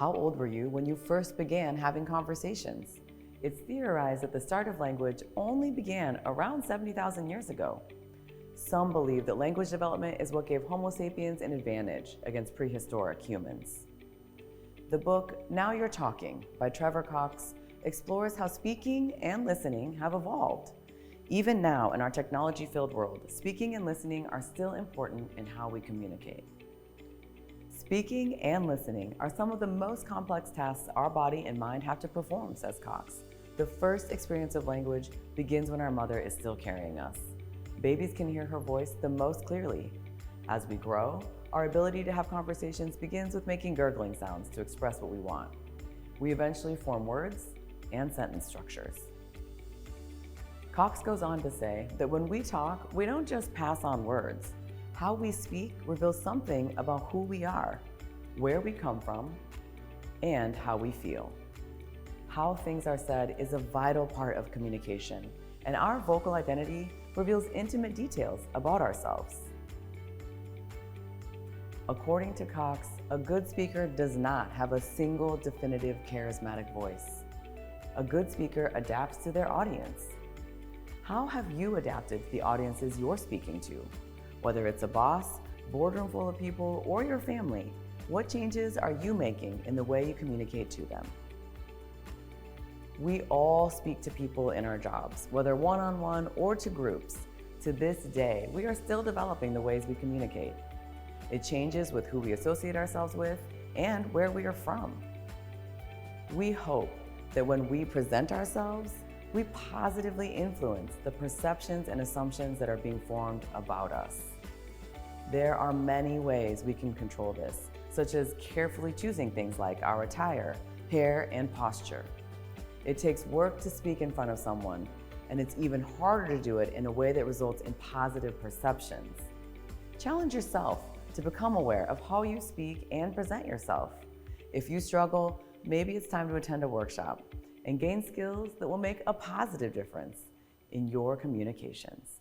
How old were you when you first began having conversations? It's theorized that the start of language only began around 70,000 years ago. Some believe that language development is what gave Homo sapiens an advantage against prehistoric humans. The book Now You're Talking by Trevor Cox explores how speaking and listening have evolved. Even now, in our technology-filled world, speaking and listening are still important in how we communicate. Speaking and listening are some of the most complex tasks our body and mind have to perform, says Cox. The first experience of language begins when our mother is still carrying us. Babies can hear her voice the most clearly. As we grow, our ability to have conversations begins with making gurgling sounds to express what we want. We eventually form words and sentence structures. Cox goes on to say that when we talk, we don't just pass on words. How we speak reveals something about who we are, where we come from, and how we feel. How things are said is a vital part of communication, and our vocal identity reveals intimate details about ourselves. According to Cox, a good speaker does not have a single definitive charismatic voice. A good speaker adapts to their audience. How have you adapted to the audiences you're speaking to? Whether it's a boss, boardroom full of people, or your family, what changes are you making in the way you communicate to them? We all speak to people in our jobs, whether one-on-one or to groups. To this day, we are still developing the ways we communicate. It changes with who we associate ourselves with and where we are from. We hope that when we present ourselves, we positively influence the perceptions and assumptions that are being formed about us. There are many ways we can control this, such as carefully choosing things like our attire, hair, and posture. It takes work to speak in front of someone, and it's even harder to do it in a way that results in positive perceptions. Challenge yourself to become aware of how you speak and present yourself. If you struggle, maybe it's time to attend a workshop and gain skills that will make a positive difference in your communications.